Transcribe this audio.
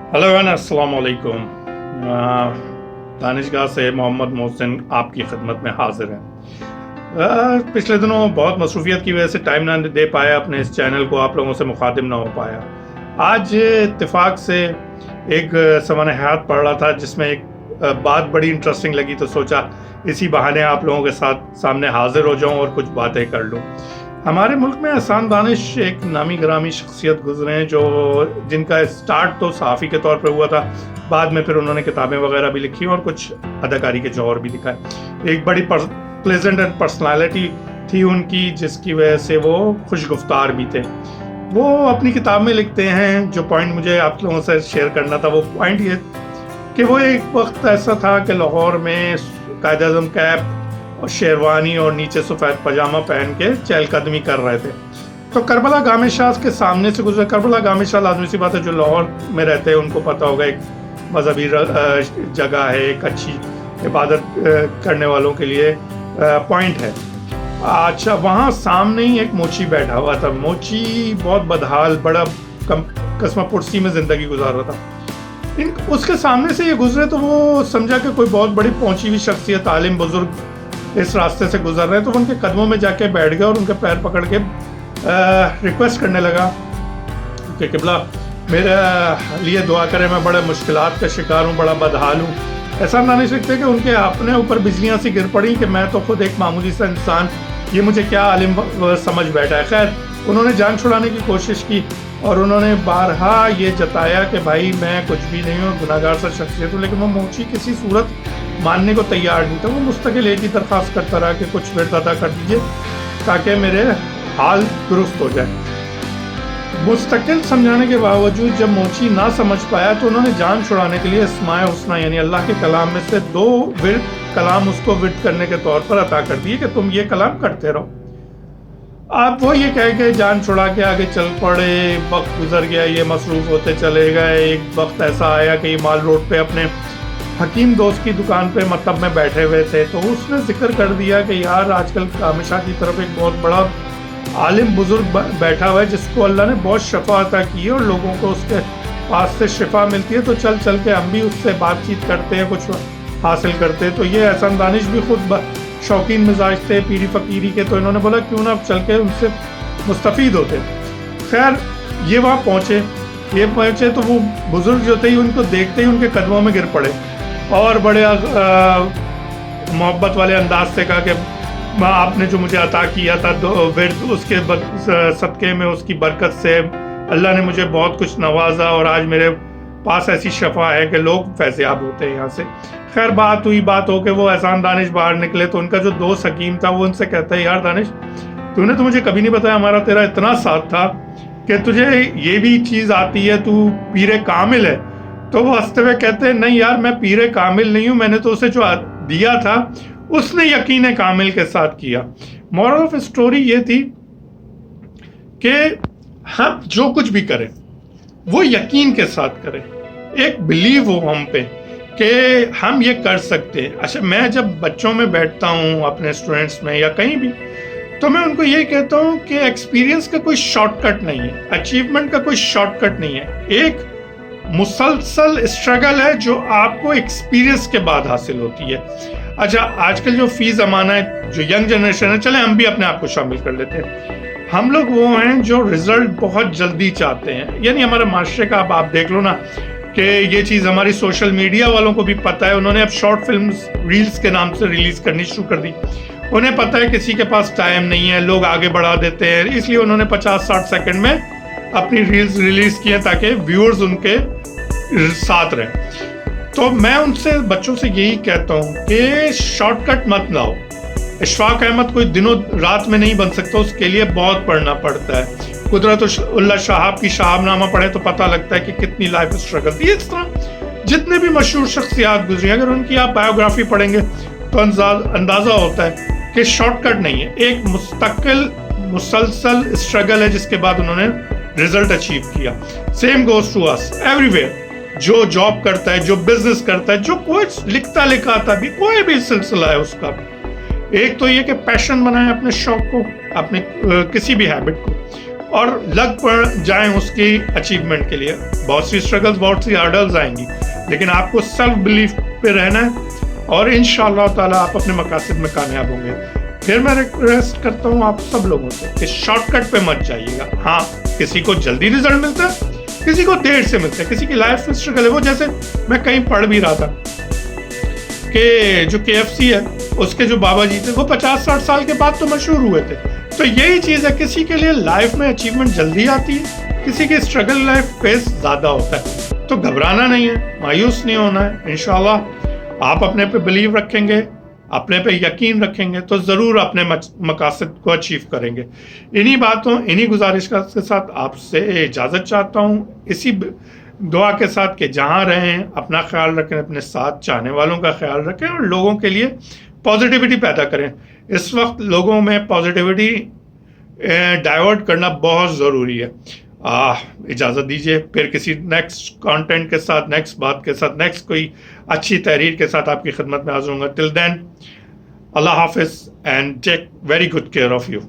Hello everyone, अस्सलाम वालेकुम। दानिशगाह से मोहम्मद मोहसिन आपकी खिदमत में हाजिर है। पिछले दिनों बहुत मसरूफियत की वजह से टाइम ना दे पाया अपने इस चैनल को, आप लोगों से मुखातिब ना हो पाया। आज इत्तेफाक से एक सवाने हयात पढ़ रहा था जिसमें एक बात बड़ी इंटरेस्टिंग लगी, तो सोचा इसी बहाने आप लोगों के साथ सामने हाजिर हो जाऊं और कुछ बातें कर लूं। हमारे मुल्क में एहसान दानिश एक नामी ग्रामी शख्सियत गुजरे हैं जिनका स्टार्ट तो सहाफ़ी के तौर पर हुआ था, बाद में फिर उन्होंने किताबें वगैरह भी लिखी और कुछ अदाकारी के जौहर भी दिखाए। एक बड़ी प्लेजेंट एंड पर्सनालिटी थी उनकी, जिसकी वजह से वो खुशगुफ्तार भी थे। वो अपनी किताब में लिखते हैं, जो पॉइंट मुझे आप लोगों से शेयर करना था, वो पॉइंट ये कि वो एक वक्त ऐसा था कि लाहौर में कायद-ए-आज़म कैप और शेरवानी और नीचे सफ़ेद पजामा पहन के चहलकदमी कर रहे थे। तो करबला गामे शाह के सामने से गुजरे। करबला गामे शाह लाजमी सी बात है, जो लाहौर में रहते हैं उनको पता होगा, एक मजहबी जगह है, एक अच्छी इबादत करने वालों के लिए पॉइंट है। अच्छा, वहाँ सामने ही एक मोची बैठा हुआ था। मोची बहुत बदहाल, बड़ा कस्मा पुरसी में ज़िंदगी गुजार रहा था। उसके सामने से ये गुजरे तो वो समझा कि कोई बहुत बड़ी पहुंची हुई शख्सियत, आलिम बुजुर्ग इस रास्ते से गुजर रहे हैं, तो उनके कदमों में जाके बैठ गया और उनके पैर पकड़ के रिक्वेस्ट करने लगा कि क़िबला मेरे लिए दुआ करें, मैं बड़े मुश्किलात का शिकार हूँ, बड़ा बदहाल हूँ। ऐसा दानिश लिखते हैं कि उनके अपने ऊपर बिजलियाँ सी गिर पड़ी कि मैं तो खुद एक मामूली सा इंसान, ये मुझे क्या आलिम समझ बैठा है। खैर, उन्होंने जान छुड़ाने की कोशिश की और उन्होंने बारहा ये जताया कि भाई मैं कुछ भी नहीं हूँ, गुनाहगार सा शख्सियत हूँ। लेकिन वो मोची किसी सूरत मानने को तैयार नहीं था। वो मुस्तकिल एक ही दरख्वास्त करता रहा कि कुछ फिर अदा कर दीजिए ताकि मेरे हाल दुरुस्त हो जाए। मुस्तकिल समझाने के बावजूद जब मोची ना समझ पाया तो उन्होंने जान छुड़ाने के लिए अस्माए हुस्ना यानी अल्लाह के कलाम में से 2 विर्द कलाम उसको विर्द करने के तौर पर अता कर दिए कि तुम ये कलाम करते रहो। आप वो ये कह के जान छुड़ा के आगे चल पड़े। वक्त गुजर गया, ये मसरूफ़ होते चले गए। एक वक्त ऐसा आया कि ये माल रोड पे अपने हकीम दोस्त की दुकान पे मतलब में बैठे हुए थे, तो उसने जिक्र कर दिया कि यार आजकल कामिशा की तरफ एक बहुत बड़ा आलिम बुजुर्ग बैठा हुआ है जिसको अल्लाह ने बहुत शफा अता की है और लोगों को उसके पास से शिफा मिलती है, तो चल चल के हम भी उससे बातचीत करते हैं, कुछ हासिल करते हैं। तो ये एहसान दानिश भी खुद शौकीन मिजाज थे पीरी फ़कीरी के, तो इन्होंने बोला क्यों ना अब चल के उनसे मुस्तफ़ीद होते। खैर, ये वहाँ पहुँचे तो वो बुजुर्ग जो थे उनको देखते ही उनके कदमों में गिर पड़े और बड़े मोहब्बत वाले अंदाज से कहा कि आपने जो मुझे अता किया था विर्द, उसके सदक़े में, उसकी बरकत से अल्लाह ने मुझे बहुत कुछ नवाजा और आज मेरे पास ऐसी शफा है कि लोग फैज़याब होते हैं यहाँ से। खैर, बात हो के वो एहसान दानिश बाहर निकले तो उनका जो दोस्त हकीम था वो उनसे कहता है, यार दानिश, तूने तो मुझे कभी नहीं बताया, हमारा तेरा इतना साथ था कि तुझे ये भी चीज़ आती है, तू पीरे कामिल है। तो वो हंसते हुए कहते हैं, नहीं यार, मैं पीरे कामिल नहीं हूँ, मैंने तो उसे जो दिया था उसने यकीन कामिल के साथ किया। मोरल ऑफ स्टोरी ये थी कि हम जो कुछ भी करें वो यकीन के साथ करें, एक बिलीव हो हम पे कि हम ये कर सकते हैं। अच्छा, मैं जब बच्चों में बैठता हूँ, अपने स्टूडेंट्स में या कहीं भी, तो मैं उनको ये कहता हूँ कि एक्सपीरियंस का कोई शॉर्टकट नहीं है, अचीवमेंट का कोई शॉर्टकट नहीं है, एक मुसलसल स्ट्रगल है जो आपको एक्सपीरियंस के बाद हासिल होती है। अच्छा, आजकल जो फी ज़माना है, जो यंग जनरेशन है, चले हम भी अपने आप को शामिल कर लेते हैं। हम लोग वो हैं जो रिजल्ट बहुत जल्दी चाहते हैं। यानी हमारे माशरे का आप देख लो ना कि ये चीज़ हमारी सोशल मीडिया वालों को भी पता है। उन्होंने अब शॉर्ट फिल्म्स रील्स के नाम से रिलीज़ करनी शुरू कर दी। उन्हें पता है किसी के पास टाइम नहीं है, लोग आगे बढ़ा देते हैं, इसलिए उन्होंने 50-60 सेकंड में अपनी रील्स रिलीज़ किए ताकि व्यूअर्स उनके साथ रहें। तो मैं उनसे, बच्चों से यही कहता हूँ कि शॉर्टकट मत लाओ। इशफाक अहमद कोई दिनों रात में नहीं बन सकता, उसके लिए बहुत पढ़ना पड़ता है। कुदरतुल्लाह शाहाब की शाहबनामा पढ़े तो पता लगता है कि कितनी लाइफ स्ट्रगल थी। इस तरह जितने भी मशहूर शख्सियात गुजरी, अगर उनकी आप बायोग्राफी पढ़ेंगे तो अंदाज़ा होता है कि शॉर्टकट नहीं है, एक मुस्तकिल मुसलसल स्ट्रगल है जिसके बाद उन्होंने रिजल्ट अचीव किया। Same goes to us everywhere. जो जॉब करता है, जो बिजनेस करता है, जो कोई लिखता लिखाता भी, कोई भी सिलसिला है उसका, एक तो ये कि पैशन बनाए अपने शौक को, अपने किसी भी हैबिट को। اور لگ پڑ جائیں اس کی اچیومنٹ کے لیے. بہت سی اسٹرگلز، بہت سی ہرڈلز آئیں گی، لیکن آپ کو سیلف بلیف پہ رہنا ہے اور انشاءاللہ تعالیٰ آپ اپنے مقاصد میں کامیاب ہوں گے. پھر میں ریکویسٹ کرتا ہوں آپ سب لوگوں سے کہ شارٹ کٹ پہ مت جائیے گا. ہاں، کسی کو جلدی رزلٹ ملتا ہے، کسی کو دیر سے ملتا ہے، کسی کی لائف میں اسٹرگل ہے. وہ جیسے میں کہیں پڑھ بھی رہا تھا کہ جو KFC ہے اس کے جو بابا جی تھے وہ 50-60 سال کے بعد تو مشہور ہوئے تھے. تو یہی چیز ہے، کسی کے لیے لائف میں اچیومنٹ جلدی آتی ہے، کسی کی اسٹرگل لائف فیس زیادہ ہوتا ہے. تو گھبرانا نہیں ہے، مایوس نہیں ہونا ہے. انشاءاللہ آپ اپنے پہ بلیو رکھیں گے، اپنے پہ یقین رکھیں گے تو ضرور اپنے مقاصد کو اچیو کریں گے. انہی باتوں، انہی گزارش کے ساتھ آپ سے اجازت چاہتا ہوں، اسی دعا کے ساتھ کہ جہاں رہیں اپنا خیال رکھیں، اپنے ساتھ چاہنے والوں کا خیال رکھیں اور لوگوں کے لیے پازیٹیوٹی پیدا کریں. اس وقت لوگوں میں پازیٹیوٹی ڈائیورٹ کرنا بہت ضروری ہے. اجازت دیجیے، پھر کسی نیکسٹ کانٹینٹ کے ساتھ، نیکسٹ بات کے ساتھ، نیکسٹ کوئی اچھی تحریر کے ساتھ آپ کی خدمت میں حاضر ہوں گا. ٹل دین، اللہ حافظ and take very good care of you.